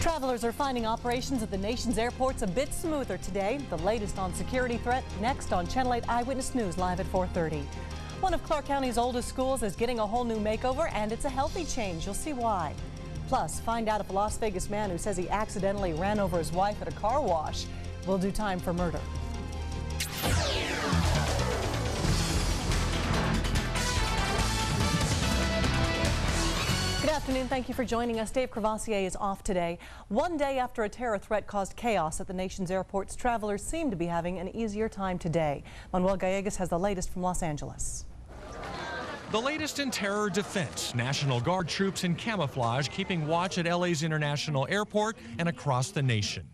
Travelers are finding operations at the nation's airports a bit smoother today. The latest on security threat next on Channel 8 Eyewitness News live at 4:30. One of Clark County's oldest schools is getting a whole new makeover, and it's a healthy change. You'll see why. Plus, find out if a Las Vegas man who says he accidentally ran over his wife at a car wash will do time for murder. Good afternoon. Thank you for joining us. Dave Crevassier is off today. One day after a terror threat caused chaos at the nation's airports, travelers seem to be having an easier time today. Manuel Gallegos has the latest from Los Angeles. The latest in terror defense. National Guard troops in camouflage keeping watch at LA's International Airport and across the nation.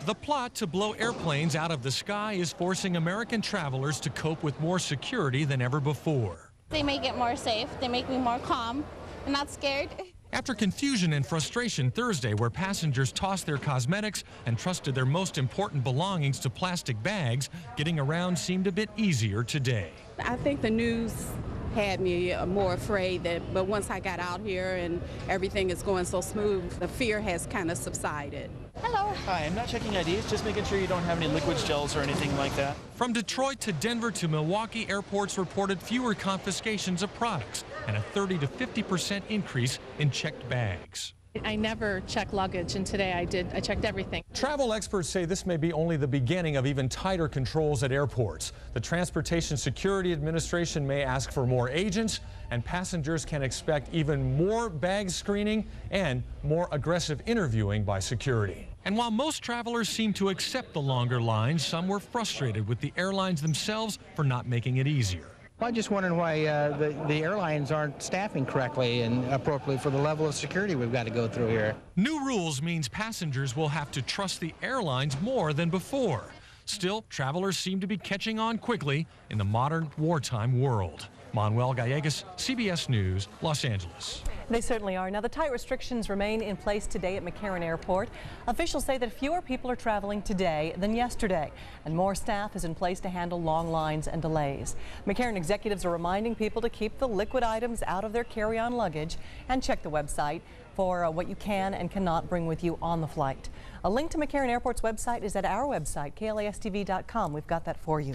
The plot to blow airplanes out of the sky is forcing American travelers to cope with more security than ever before. They make it more safe. They make me more calm. I'm not scared. After confusion and frustration Thursday, where passengers tossed their cosmetics and trusted their most important belongings to plastic bags, getting around seemed a bit easier today. I think the news had me more afraid, but once I got out here and everything is going so smooth, the fear has kind of subsided. Hello. Hi, I'm not checking IDs, just making sure you don't have any liquid gels or anything like that. From Detroit to Denver to Milwaukee, airports reported fewer confiscations of products and a 30 to 50% increase in checked bags. I never check luggage, and today I did. I checked everything. Travel experts say this may be only the beginning of even tighter controls at airports. The Transportation Security Administration may ask for more agents, and passengers can expect even more bag screening and more aggressive interviewing by security. And while most travelers seem to accept the longer lines, some were frustrated with the airlines themselves for not making it easier. I'm just wondering why the airlines aren't staffing correctly and appropriately for the level of security we've got to go through here. New rules means passengers will have to trust the airlines more than before. Still, travelers seem to be catching on quickly in the modern wartime world. Manuel Gallegos, CBS News, Los Angeles. They certainly are. Now, the tight restrictions remain in place today at McCarran Airport. Officials say that fewer people are traveling today than yesterday, and more staff is in place to handle long lines and delays. McCarran executives are reminding people to keep the liquid items out of their carry-on luggage and check the website for what you can and cannot bring with you on the flight. A link to McCarran Airport's website is at our website, KLASTV.com. We've got that for you.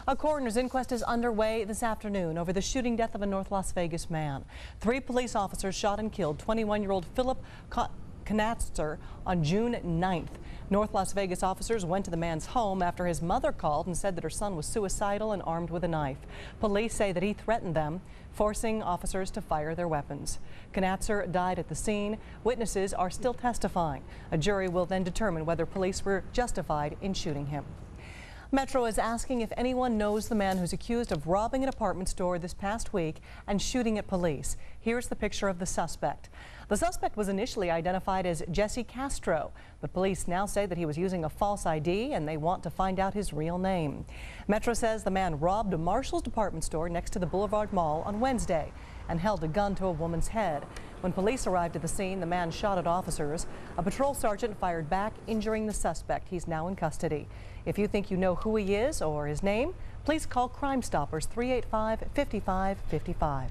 A coroner's inquest is underway this afternoon over the shooting death of a North Las Vegas man. 3 police officers shot and killed 21-year-old Philip Knatzer on June 9th. North Las Vegas officers went to the man's home after his mother called and said that her son was suicidal and armed with a knife. Police say that he threatened them, forcing officers to fire their weapons. Knatzer died at the scene. Witnesses are still testifying. A jury will then determine whether police were justified in shooting him. Metro is asking if anyone knows the man who's accused of robbing an apartment store this past week and shooting at police. Here's the picture of the suspect. The suspect was initially identified as Jesse Castro, but police now say that he was using a false ID and they want to find out his real name. Metro says the man robbed a Marshall's department store next to the Boulevard Mall on Wednesday and held a gun to a woman's head. When police arrived at the scene, the man shot at officers. A patrol sergeant fired back, injuring the suspect. He's now in custody. If you think you know who he is or his name, please call Crime Stoppers 385-5555.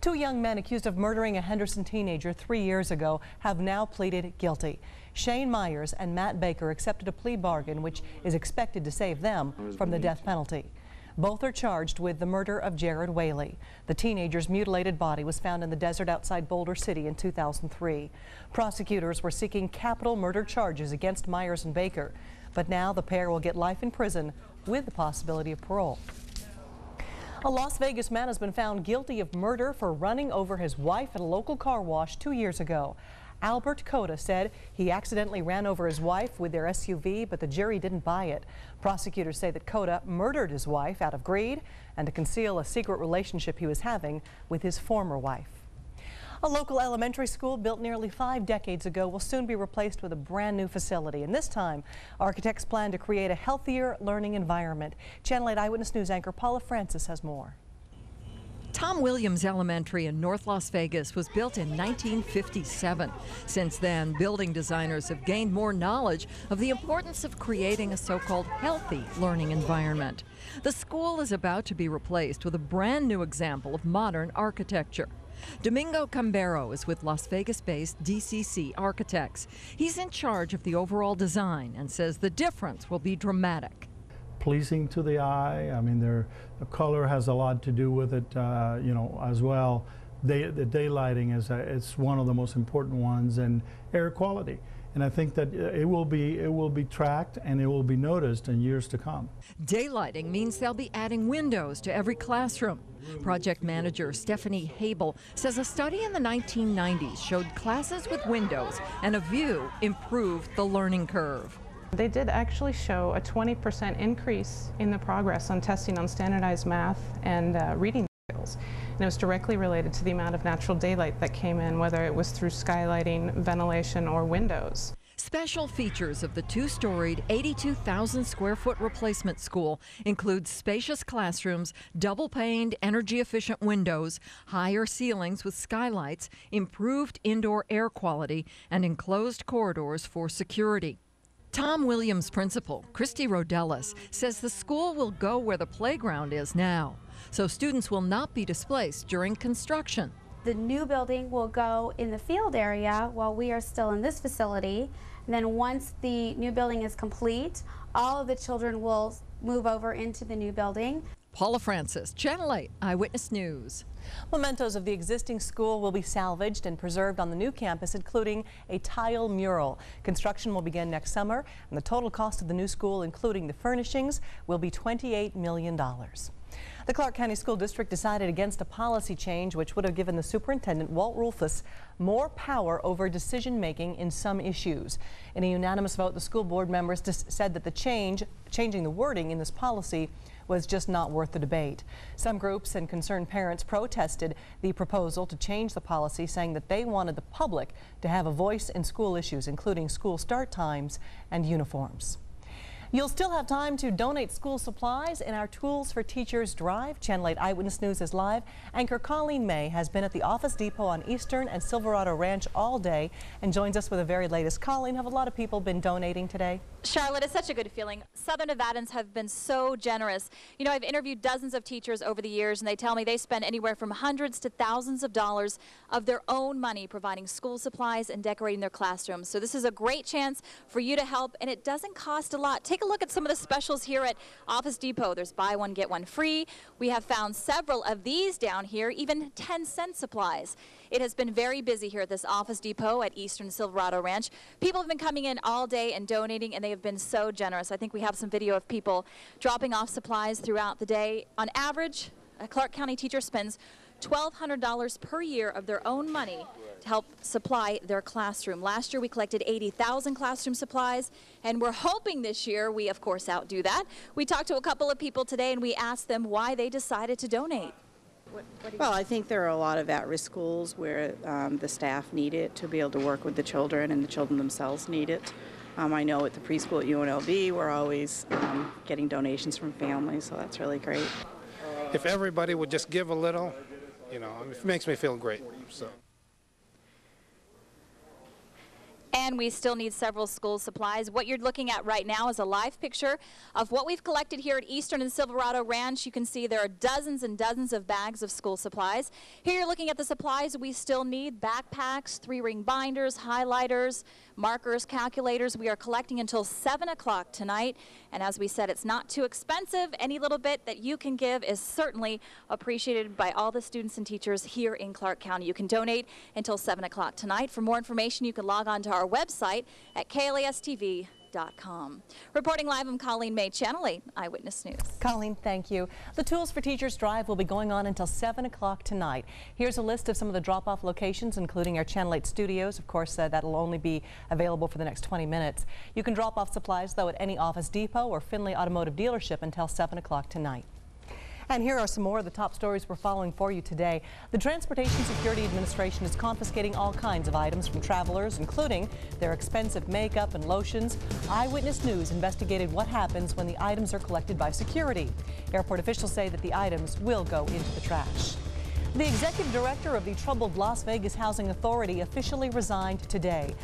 2 young men accused of murdering a Henderson teenager 3 years ago have now pleaded guilty. Shane Myers and Matt Baker accepted a plea bargain which is expected to save them from the death penalty. Both are charged with the murder of Jared Whaley. The teenager's mutilated body was found in the desert outside Boulder City in 2003. Prosecutors were seeking capital murder charges against Myers and Baker, but now the pair will get life in prison with the possibility of parole. A Las Vegas man has been found guilty of murder for running over his wife at a local car wash 2 years ago. Albert Cota said he accidentally ran over his wife with their SUV, but the jury didn't buy it. Prosecutors say that Cota murdered his wife out of greed and to conceal a secret relationship he was having with his former wife. A local elementary school built nearly 5 decades ago will soon be replaced with a brand new facility. And this time, architects plan to create a healthier learning environment. Channel 8 Eyewitness News anchor Paula Francis has more. Tom Williams Elementary in North Las Vegas was built in 1957. Since then, building designers have gained more knowledge of the importance of creating a so-called healthy learning environment. The school is about to be replaced with a brand new example of modern architecture. Domingo Cambero is with Las Vegas-based DCC Architects. He's in charge of the overall design and says the difference will be dramatic. Pleasing to the eye. I mean, the color has a lot to do with it, as well. The daylighting it's one of the most important ones, and air quality. And I think that it will be tracked and it will be noticed in years to come. Daylighting means they'll be adding windows to every classroom. Project manager Stephanie Habel says a study in the 1990s showed classes with windows and a view improved the learning curve. They did actually show a 20% increase in the progress on testing on standardized math and reading skills. And it was directly related to the amount of natural daylight that came in, whether it was through skylighting, ventilation, or windows. Special features of the two-storied 82,000 square foot replacement school include spacious classrooms, double-paned, energy-efficient windows, higher ceilings with skylights, improved indoor air quality, and enclosed corridors for security. Tom Williams' principal, Christy Rodellis, says the school will go where the playground is now, so students will not be displaced during construction. The new building will go in the field area while we are still in this facility. And then once the new building is complete, all of the children will move over into the new building. Paula Francis, Channel 8 Eyewitness News. Mementos of the existing school will be salvaged and preserved on the new campus, including a tile mural. Construction will begin next summer, and the total cost of the new school, including the furnishings, will be $28 million. The Clark County School District decided against a policy change which would have given the superintendent, Walt Rulfus, more power over decision-making in some issues. In a unanimous vote, the school board members said that changing the wording in this policy was just not worth the debate. Some groups and concerned parents protested the proposal to change the policy, saying that they wanted the public to have a voice in school issues, including school start times and uniforms. You'll still have time to donate school supplies in our Tools for Teachers drive. Channel 8 Eyewitness News is live. Anchor Colleen May has been at the Office Depot on Eastern and Silverado Ranch all day and joins us with the very latest. Colleen, have a lot of people been donating today? Charlotte, it's such a good feeling. Southern Nevadans have been so generous. You know, I've interviewed dozens of teachers over the years, and they tell me they spend anywhere from hundreds to thousands of dollars of their own money providing school supplies and decorating their classrooms. So this is a great chance for you to help, and it doesn't cost a lot. Take a look at some of the specials here at Office Depot. There's buy one, get one free. We have found several of these down here, even 10-cent supplies. It has been very busy here at this Office Depot at Eastern Silverado Ranch. People have been coming in all day and donating, and they have been so generous. I think we have some video of people dropping off supplies throughout the day. On average, a Clark County teacher spends $1,200 per year of their own money to help supply their classroom. Last year we collected 80,000 classroom supplies, and we're hoping this year we of course outdo that. We talked to a couple of people today and we asked them why they decided to donate. Well, I think there are a lot of at-risk schools where the staff need it to be able to work with the children, and the children themselves need it. I know at the preschool at UNLV we're always getting donations from families, so that's really great. If everybody would just give a little, you know, it makes me feel great. So. And we still need several school supplies. What you're looking at right now is a live picture of what we've collected here at Eastern and Silverado Ranch. You can see there are dozens and dozens of bags of school supplies. Here you're looking at the supplies we still need: backpacks, 3-ring binders, highlighters, markers, calculators. We are collecting until 7 o'clock tonight. And as we said, it's not too expensive. Any little bit that you can give is certainly appreciated by all the students and teachers here in Clark County. You can donate until 7 o'clock tonight. For more information, you can log on to our website at KLASTV.com. Reporting live, I'm Colleen May, Channel 8 Eyewitness News. Colleen, thank you. The Tools for Teachers drive will be going on until 7 o'clock tonight. Here's a list of some of the drop-off locations, including our Channel 8 studios. Of course, that'll only be available for the next 20 minutes. You can drop off supplies, though, at any Office Depot or Findlay Automotive dealership until 7 o'clock tonight. And here are some more of the top stories we're following for you today. The Transportation Security Administration is confiscating all kinds of items from travelers, including their expensive makeup and lotions. Eyewitness News investigated what happens when the items are collected by security. Airport officials say that the items will go into the trash. The executive director of the troubled Las Vegas Housing Authority officially resigned today.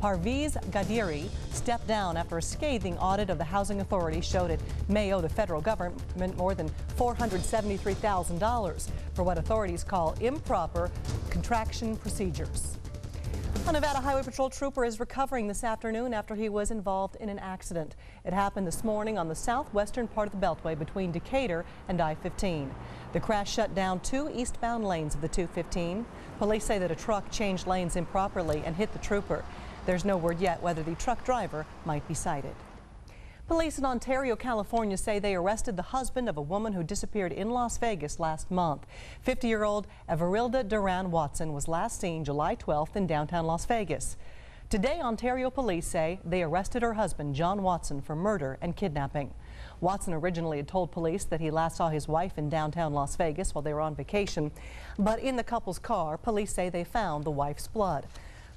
Parviz Gadiri stepped down after a scathing audit of the housing authority showed it may owe the federal government more than $473,000 for what authorities call improper contraction procedures. A Nevada Highway Patrol trooper is recovering this afternoon after he was involved in an accident. It happened this morning on the southwestern part of the Beltway between Decatur and I-15. The crash shut down 2 eastbound lanes of the 215. Police say that a truck changed lanes improperly and hit the trooper. There's no word yet whether the truck driver might be cited. Police in Ontario, California say they arrested the husband of a woman who disappeared in Las Vegas last month. 50-year-old Everilda Duran Watson was last seen July 12th in downtown Las Vegas. Today, Ontario police say they arrested her husband, John Watson, for murder and kidnapping. Watson originally had told police that he last saw his wife in downtown Las Vegas while they were on vacation, but in the couple's car, police say they found the wife's blood.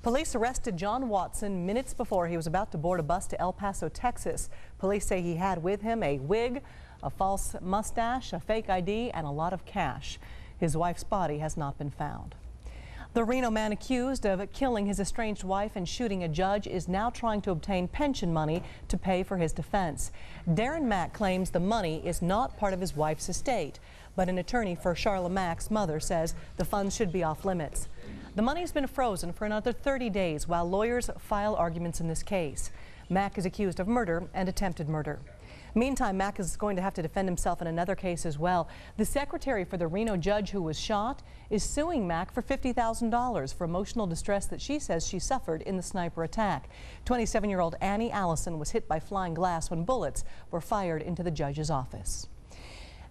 Police arrested John Watson minutes before he was about to board a bus to El Paso, Texas. Police say he had with him a wig, a false mustache, a fake ID, and a lot of cash. His wife's body has not been found. The Reno man accused of killing his estranged wife and shooting a judge is now trying to obtain pension money to pay for his defense. Darren Mack claims the money is not part of his wife's estate, but an attorney for Charla Mack's mother says the funds should be off limits. The money's been frozen for another 30 days while lawyers file arguments in this case. Mack is accused of murder and attempted murder. Meantime, Mack is going to have to defend himself in another case as well. The secretary for the Reno judge who was shot is suing Mack for $50,000 for emotional distress that she says she suffered in the sniper attack. 27-year-old Annie Allison was hit by flying glass when bullets were fired into the judge's office.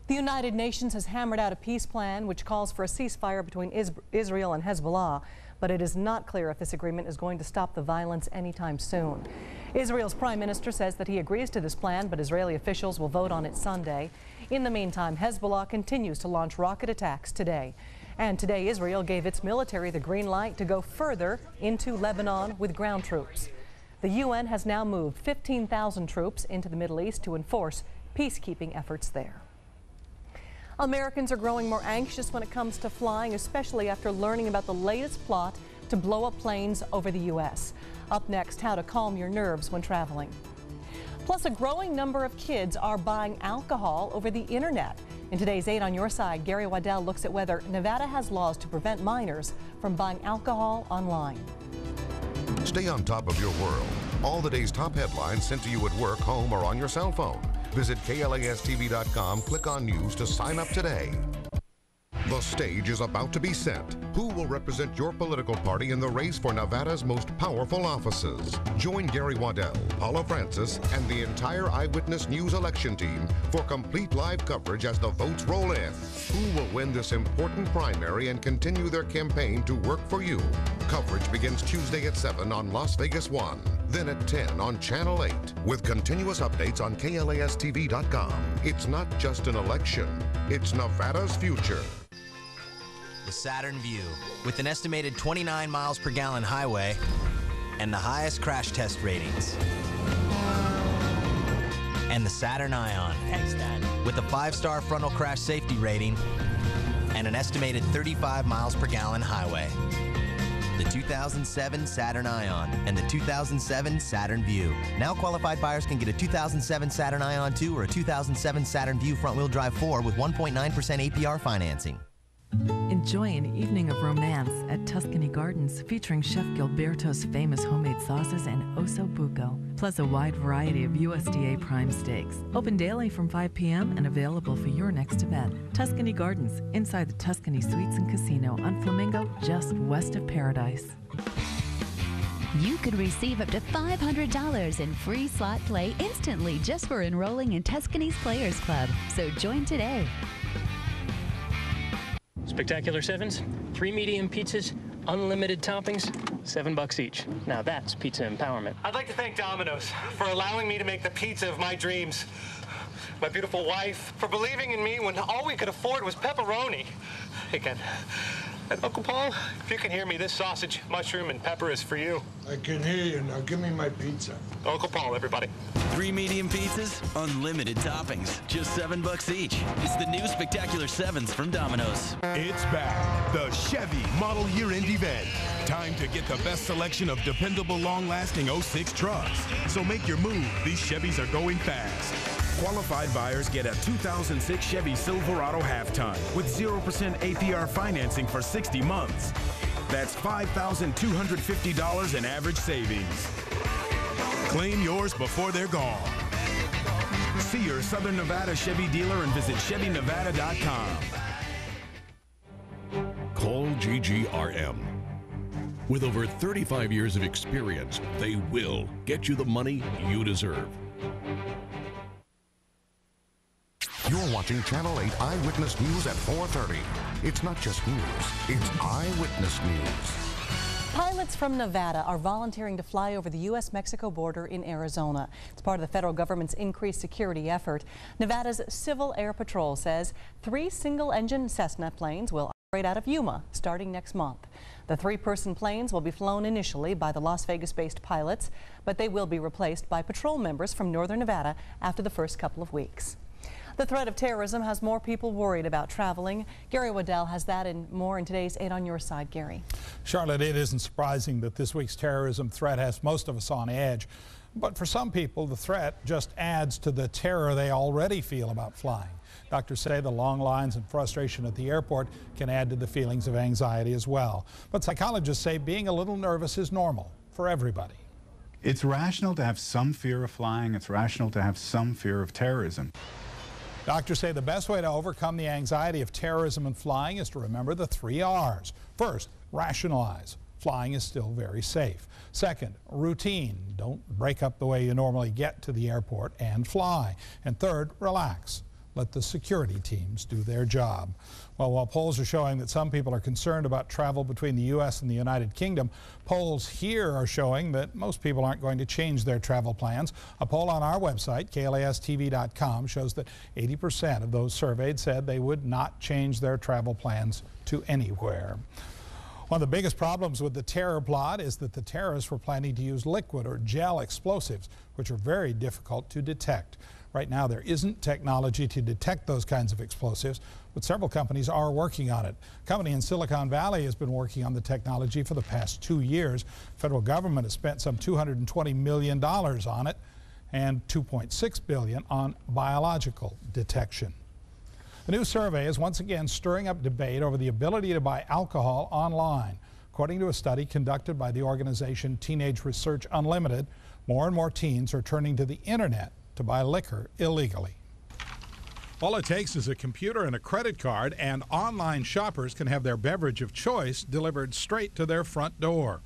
The United Nations has hammered out a peace plan which calls for a ceasefire between Israel and Hezbollah, but it is not clear if this agreement is going to stop the violence anytime soon. Israel's prime minister says that he agrees to this plan, but Israeli officials will vote on it Sunday. In the meantime, Hezbollah continues to launch rocket attacks today. And today, Israel gave its military the green light to go further into Lebanon with ground troops. The UN has now moved 15,000 troops into the Middle East to enforce peacekeeping efforts there. Americans are growing more anxious when it comes to flying, especially after learning about the latest plot to blow up planes over the U.S. Up next, how to calm your nerves when traveling. Plus, a growing number of kids are buying alcohol over the internet. In today's 8 on Your Side, Gary Waddell looks at whether Nevada has laws to prevent minors from buying alcohol online. Stay on top of your world. All the day's top headlines sent to you at work, home, or on your cell phone. Visit KLASTV.com, click on News to sign up today. The stage is about to be set. Who will represent your political party in the race for Nevada's most powerful offices? Join Gary Waddell, Paula Francis, and the entire Eyewitness News election team for complete live coverage as the votes roll in. Who will win this important primary and continue their campaign to work for you? Coverage begins Tuesday at 7 on Las Vegas 1, then at 10 on Channel 8, with continuous updates on KLASTV.com. It's not just an election, it's Nevada's future. The Saturn View, with an estimated 29 miles per gallon highway and the highest crash test ratings. And the Saturn Ion. Thanks, Dad. With a 5-star frontal crash safety rating and an estimated 35 miles per gallon highway. The 2007 Saturn Ion and the 2007 Saturn View. Now qualified buyers can get a 2007 Saturn Ion 2 or a 2007 Saturn View front-wheel drive 4 with 1.9% APR financing. Enjoy an evening of romance at Tuscany Gardens featuring Chef Gilberto's famous homemade sauces and osso buco, plus a wide variety of USDA prime steaks. Open daily from 5 p.m. and available for your next event. Tuscany Gardens, inside the Tuscany Suites and Casino on Flamingo, just west of Paradise. You could receive up to $500 in free slot play instantly just for enrolling in Tuscany's Players Club. So join today. Spectacular sevens, 3 medium pizzas, unlimited toppings, $7 each. Now that's pizza empowerment. I'd like to thank Domino's for allowing me to make the pizza of my dreams. My beautiful wife for believing in me when all we could afford was pepperoni. Again, And Uncle Paul, if you can hear me, this sausage, mushroom, and pepper is for you. I can hear you. Now give me my pizza. Uncle Paul, everybody. 3 medium pizzas, unlimited toppings, just $7 each. It's the new Spectacular 7s from Domino's. It's back, the Chevy Model Year-End event. Time to get the best selection of dependable, long-lasting 06 trucks. So make your move. These Chevys are going fast. Qualified buyers get a 2006 Chevy Silverado half-ton with 0% APR financing for 60 months. That's $5,250 in average savings. Claim yours before they're gone. See your Southern Nevada Chevy dealer and visit ChevyNevada.com. Call GGRM. With over 35 years of experience, they will get you the money you deserve. You're watching Channel 8 Eyewitness News at 4:30. It's not just news, it's Eyewitness News. Pilots from Nevada are volunteering to fly over the U.S.-Mexico border in Arizona. It's part of the federal government's increased security effort. Nevada's Civil Air Patrol says 3 single-engine Cessna planes will operate out of Yuma starting next month. The 3-person planes will be flown initially by the Las Vegas-based pilots, but they will be replaced by patrol members from northern Nevada after the first couple of weeks. The threat of terrorism has more people worried about traveling. Gary Waddell has that and more in today's 8 on Your Side. Gary. Charlotte, it isn't surprising that this week's terrorism threat has most of us on edge. But for some people, the threat just adds to the terror they already feel about flying. Doctors say the long lines and frustration at the airport can add to the feelings of anxiety as well. But psychologists say being a little nervous is normal for everybody. It's rational to have some fear of flying. It's rational to have some fear of terrorism. Doctors say the best way to overcome the anxiety of terrorism and flying is to remember the 3 R's. First, rationalize. Flying is still very safe. Second, routine. Don't break up the way you normally get to the airport and fly. And third, relax. Let the security teams do their job. Well, while polls are showing that some people are concerned about travel between the U.S. and the United Kingdom, polls here are showing that most people aren't going to change their travel plans. A poll on our website, KLASTV.com, shows that 80% of those surveyed said they would not change their travel plans to anywhere. One of the biggest problems with the terror plot is that the terrorists were planning to use liquid or gel explosives, which are very difficult to detect. Right now, there isn't technology to detect those kinds of explosives, but several companies are working on it. A company in Silicon Valley has been working on the technology for the past 2 years. Federal government has spent some $220 million on it and $2.6 billion on biological detection. A new survey is once again stirring up debate over the ability to buy alcohol online. According to a study conducted by the organization Teenage Research Unlimited, more and more teens are turning to the internet to buy liquor illegally. All it takes is a computer and a credit card, and online shoppers can have their beverage of choice delivered straight to their front door.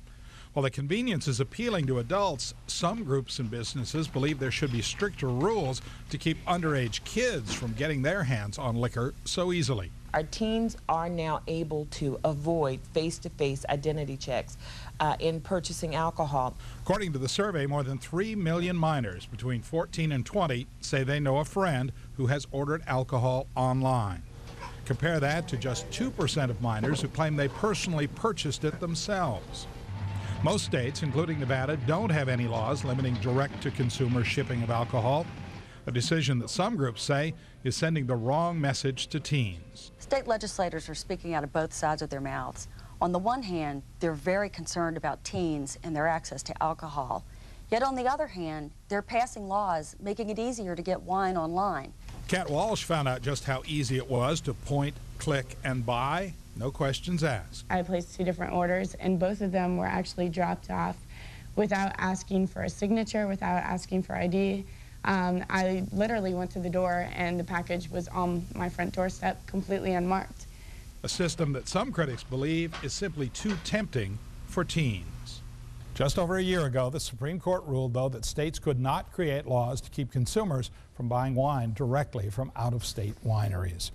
While the convenience is appealing to adults, some groups and businesses believe there should be stricter rules to keep underage kids from getting their hands on liquor so easily. Our teens are now able to avoid face-to-face identity checks in purchasing alcohol. According to the survey, more than 3 million minors between 14 and 20 say they know a friend who has ordered alcohol online. Compare that to just 2% of minors who claim they personally purchased it themselves. Most states, including Nevada, don't have any laws limiting direct-to-consumer shipping of alcohol, a decision that some groups say is sending the wrong message to teens. State legislators are speaking out of both sides of their mouths. On the one hand, they're very concerned about teens and their access to alcohol. Yet on the other hand, they're passing laws making it easier to get wine online. Kat Walsh found out just how easy it was to point, click, and buy. No questions asked. I placed 2 different orders, and both of them were actually dropped off without asking for a signature, without asking for ID. I literally went to the door, and the package was on my front doorstep, completely unmarked. A system that some critics believe is simply too tempting for teens. Just over a year ago, the Supreme Court ruled, though, that states could not create laws to keep consumers from buying wine directly from out-of-state wineries.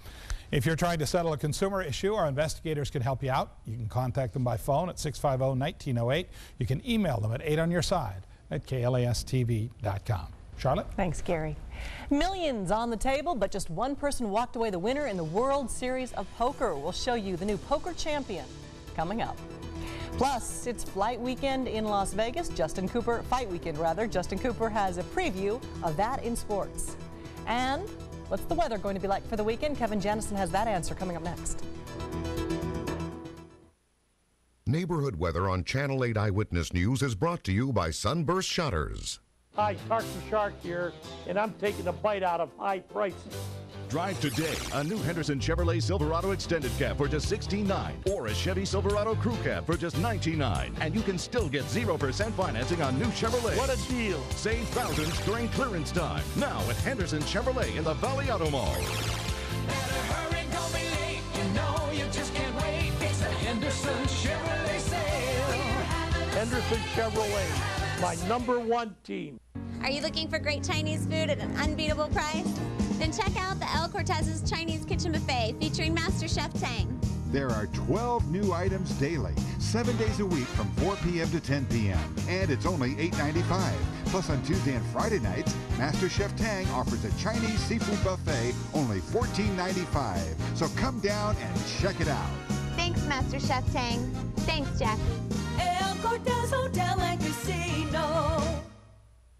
If you're trying to settle a consumer issue, our investigators can help you out. You can contact them by phone at 650-1908. You can email them at 8onyourside@klastv.com. Charlotte? Thanks, Gary. Millions on the table, but just one person walked away the winner in the World Series of Poker. We'll show you the new poker champion coming up. Plus, it's flight weekend in Las Vegas. Fight weekend rather. Justin Cooper has a preview of that in sports. And what's the weather going to be like for the weekend? Kevin Janison has that answer coming up next. Neighborhood weather on Channel 8 Eyewitness News is brought to you by Sunburst Shutters. Hi, Tarky Shark here, and I'm taking a bite out of high prices. Drive today a new Henderson Chevrolet Silverado Extended Cab for just $16,900 or a Chevy Silverado Crew Cab for just $19,900. And you can still get 0% financing on new Chevrolet. What a deal. Save thousands during clearance time. Now at Henderson Chevrolet in the Valley Auto Mall. Hurry, don't be late. You know you just can't wait. It's a Henderson Chevrolet sale. Henderson Chevrolet, my #1 team. Are you looking for great Chinese food at an unbeatable price? Then check out the El Cortez's Chinese Kitchen Buffet featuring Master Chef Tang. There are 12 new items daily, 7 days a week from 4 p.m. to 10 p.m. And it's only $8.95. Plus on Tuesday and Friday nights, Master Chef Tang offers a Chinese seafood buffet only $14.95. So come down and check it out. Thanks, Master Chef Tang. Thanks, Jackie. El Cortez Hotel and Casino.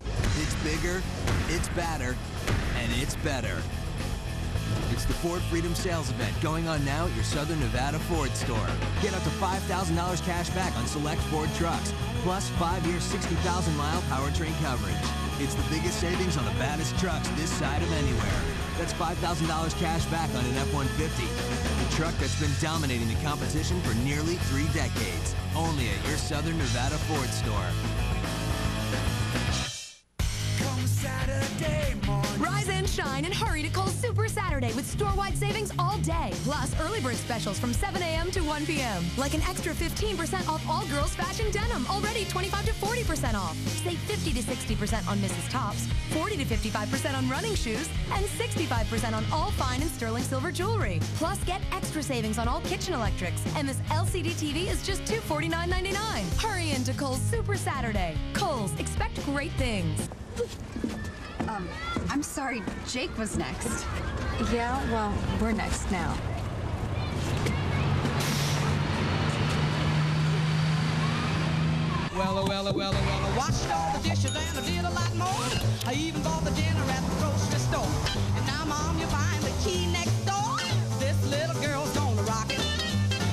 It's bigger, it's badder, and it's better. It's the Ford Freedom Sales Event going on now at your Southern Nevada Ford store. Get up to $5,000 cash back on select Ford trucks, plus 5-year, 60,000-mile powertrain coverage. It's the biggest savings on the baddest trucks this side of anywhere. That's $5,000 cash back on an F-150, the truck that's been dominating the competition for nearly 3 decades. Only at your Southern Nevada Ford store. Rise and shine and hurry to Kohl's Super Saturday with store-wide savings all day. Plus, early bird specials from 7 a.m. to 1 p.m. Like an extra 15% off all girls' fashion denim, already 25 to 40% off. Save 50 to 60% on Mrs. Tops, 40 to 55% on running shoes, and 65% on all fine and sterling silver jewelry. Plus, get extra savings on all kitchen electrics. And this LCD TV is just $249.99. Hurry into Kohl's Super Saturday. Kohl's, expect great things. I'm sorry, Jake was next. Yeah, well, we're next now. Well, I washed all the dishes and I did a lot more. I even bought the dinner at the grocery store. And now, Mom, you're buying the key next door. This little girl's gonna rock it.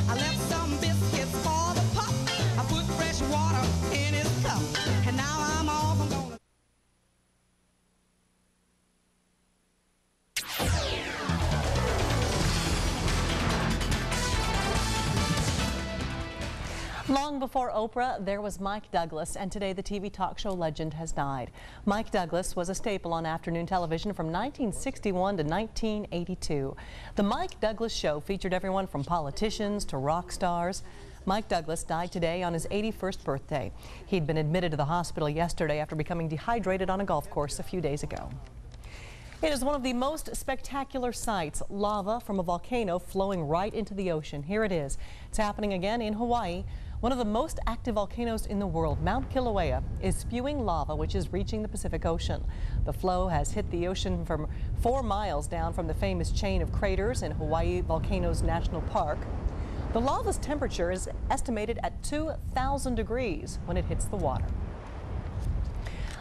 I left some biscuits for the pup. I put fresh water in his cup. And now I'm off, I'm gonna... Long before Oprah, there was Mike Douglas, and today the TV talk show legend has died. Mike Douglas was a staple on afternoon television from 1961 to 1982. The Mike Douglas Show featured everyone from politicians to rock stars. Mike Douglas died today on his 81st birthday. He'd been admitted to the hospital yesterday after becoming dehydrated on a golf course a few days ago. It is one of the most spectacular sights, lava from a volcano flowing right into the ocean. Here it is. It's happening again in Hawaii. One of the most active volcanoes in the world, Mount Kilauea, is spewing lava which is reaching the Pacific Ocean. The flow has hit the ocean from 4 miles down from the famous chain of craters in Hawaii Volcanoes National Park. The lava's temperature is estimated at 2,000 degrees when it hits the water.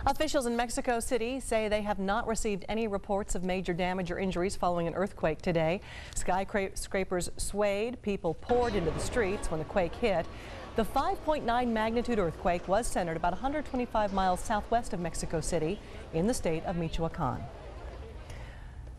Officials in Mexico City say they have not received any reports of major damage or injuries following an earthquake today. Skyscrapers swayed, people poured into the streets when the quake hit. The 5.9 magnitude earthquake was centered about 125 miles southwest of Mexico City in the state of Michoacan.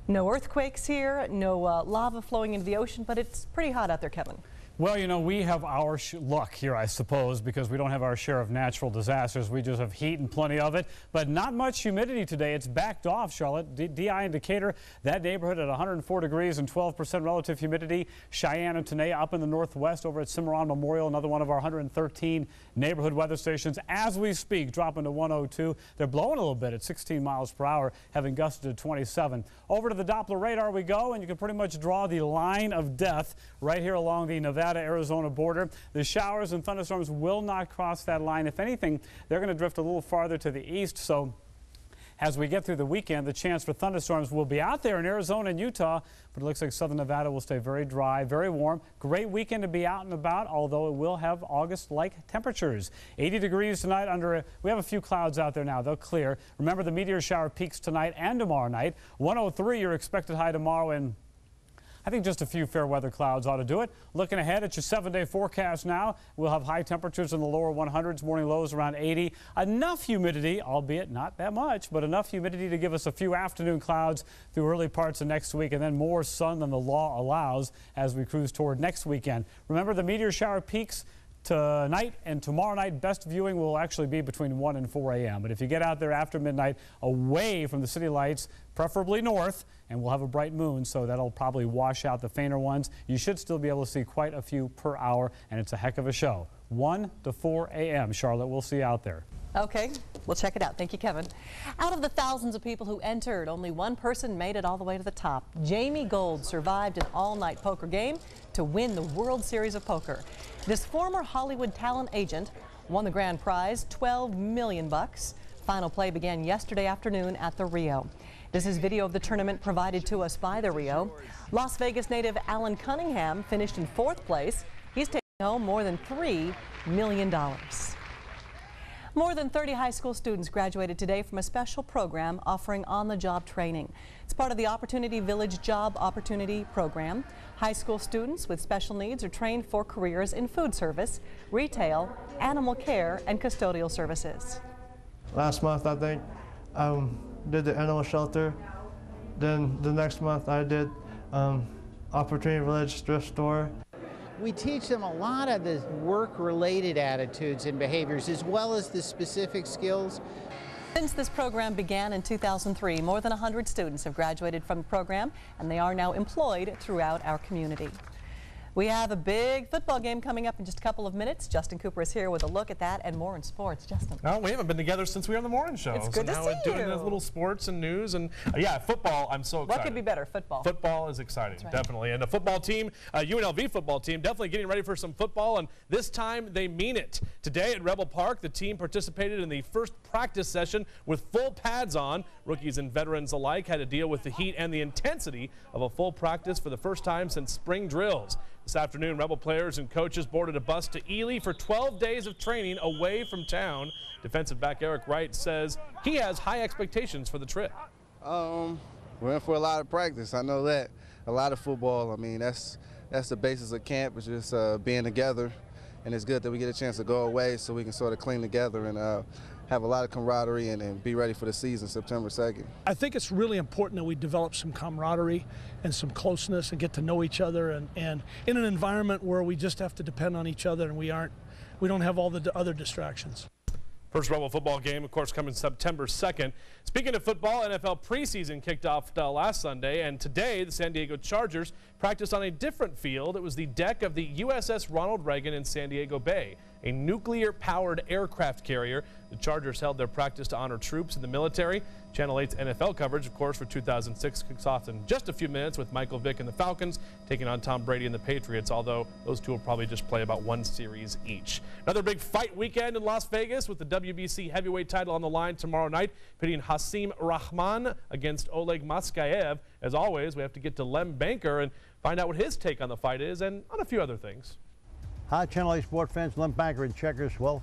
No earthquakes here, no lava flowing into the ocean, but it's pretty hot out there, Kevin. Well, you know, we have our luck here, I suppose, because we don't have our share of natural disasters. We just have heat and plenty of it, but not much humidity today. It's backed off, Charlotte. DI indicator, that neighborhood at 104 degrees and 12% relative humidity. Cheyenne and Tenaya up in the northwest over at Cimarron Memorial, another one of our 113 neighborhood weather stations. As we speak, dropping to 102. They're blowing a little bit at 16 miles per hour, having gusted to 27. Over to the Doppler radar we go, and you can pretty much draw the line of death right here along the Nevada-Arizona border. The showers and thunderstorms will not cross that line. If anything, they're going to drift a little farther to the east, so As we get through the weekend, the chance for thunderstorms will be out there in Arizona and Utah, but it looks like southern Nevada will stay very dry, very warm. Great weekend to be out and about, although it will have August-like temperatures. 80 degrees tonight we have a few clouds out there now. They'll clear. Remember, the meteor shower peaks tonight and tomorrow night. 103 your expected high tomorrow, and I think just a few fair weather clouds ought to do it. Looking ahead at your 7-day forecast now, we'll have high temperatures in the lower 100s, morning lows around 80. Enough humidity, albeit not that much, but enough humidity to give us a few afternoon clouds through early parts of next week, and then more sun than the law allows as we cruise toward next weekend. Remember, the meteor shower peaks tonight and tomorrow night. Best viewing will actually be between 1 and 4 a.m. But if you get out there after midnight, away from the city lights, preferably north, and we'll have a bright moon, so that'll probably wash out the fainter ones. You should still be able to see quite a few per hour, and it's a heck of a show. 1 to 4 a.m. Charlotte, we'll see you out there. Okay, we'll check it out. Thank you, Kevin. Out of the thousands of people who entered, only one person made it all the way to the top. Jamie Gold survived an all-night poker game to win the World Series of Poker. This former Hollywood talent agent won the grand prize, $12 million. Final play began yesterday afternoon at the Rio. This is video of the tournament provided to us by the Rio. Las Vegas native Alan Cunningham finished in 4th place. He's taking home more than $3 million. More than 30 high school students graduated today from a special program offering on-the-job training. It's part of the Opportunity Village Job Opportunity Program. High school students with special needs are trained for careers in food service, retail, animal care, and custodial services. Last month, I think, did the animal shelter. Then the next month, I did Opportunity Village thrift store. We teach them a lot of the work-related attitudes and behaviors, as well as the specific skills. Since this program began in 2003, more than 100 students have graduated from the program, and they are now employed throughout our community. We have a big football game coming up in just a couple of minutes. Justin Cooper is here with a look at that and more in sports. Justin. Oh, we haven't been together since we were on the morning show. It's good to see we're doing you. a little sports and news, and yeah, football. I'm so excited. What could be better? Football. Football is exciting, That's right. definitely. And the football team, UNLV football team, definitely getting ready for some football, and this time they mean it. Today at Rebel Park, the team participated in the first practice session with full pads on. Rookies and veterans alike had to deal with the heat and the intensity of a full practice for the first time since spring drills. This afternoon, Rebel players and coaches boarded a bus to Ely for 12 days of training away from town. Defensive back Eric Wright says he has high expectations for the trip. We're in for a lot of practice. I know that. A lot of football. I mean, that's the basis of camp, is just being together. And it's good that we get a chance to go away so we can sort of clean together and have a lot of camaraderie and be ready for the season September 2nd. I think it's really important that we develop some camaraderie and some closeness and get to know each other, and in an environment where we just have to depend on each other and we don't have all the other distractions. First Rebel football game, of course, coming September 2nd. Speaking of football, NFL preseason kicked off last Sunday, and today the San Diego Chargers practiced on a different field. It was the deck of the USS Ronald Reagan in San Diego Bay, a nuclear-powered aircraft carrier. The Chargers held their practice to honor troops in the military. Channel 8's NFL coverage, of course, for 2006 kicks off in just a few minutes with Michael Vick and the Falcons taking on Tom Brady and the Patriots, although those two will probably just play about one series each. Another big fight weekend in Las Vegas with the WBC heavyweight title on the line tomorrow night, pitting Hasim Rahman against Oleg Maskaev. As always, we have to get to Lem Banker and find out what his take on the fight is and on a few other things. Hi, Channel 8 Sport fans, Lem Banker and Checkers. Well,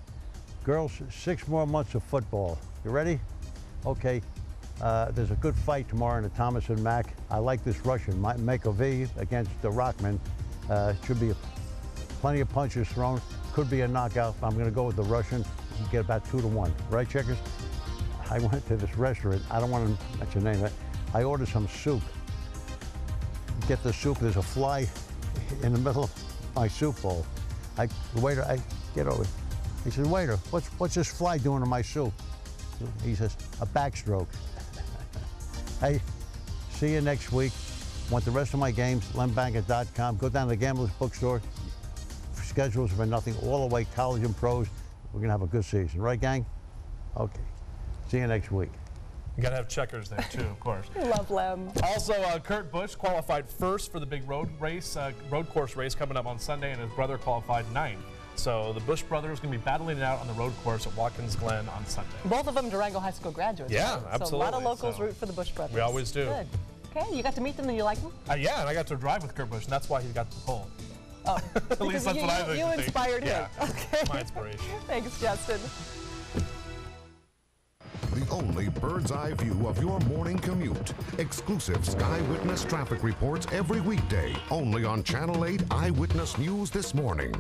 girls, 6 more months of football. You ready? Okay. There's a good fight tomorrow in the Thomas and Mack. I like this Russian, Makovey against the Rockman. Should be plenty of punches thrown. Could be a knockout. I'm going to go with the Russian. Get about 2-1. Right, Checkers? I went to this restaurant. I don't want to mention your name. I ordered some soup. Get the soup. There's a fly in the middle of my soup bowl. The waiter, I get over. He says, waiter, what's this fly doing in my soup? He says, a backstroke. Hey, see you next week. Want the rest of my games, lembanker.com. Go down to the Gamblers Bookstore. Schedules for nothing, all the way, college and pros. We're going to have a good season. Right, gang? Okay. See you next week. You got to have Checkers there, too, of course. Love Lem. Also, Kurt Busch qualified first for the big road course race coming up on Sunday, and his brother qualified 9th. So the Bush brothers are going to be battling it out on the road course at Watkins Glen on Sunday. Both of them Durango High School graduates. Yeah, right? absolutely. So a lot of locals root for the Bush brothers. We always do. Good. Okay, you got to meet them and you like them? Yeah, and I got to drive with Kurt Busch, and that's why he got the pole. Oh, at least that's what I think. You inspired him. Yeah, okay. my inspiration. Thanks, Justin. The only bird's eye view of your morning commute. Exclusive Sky Witness traffic reports every weekday, only on Channel 8 Eyewitness News This Morning.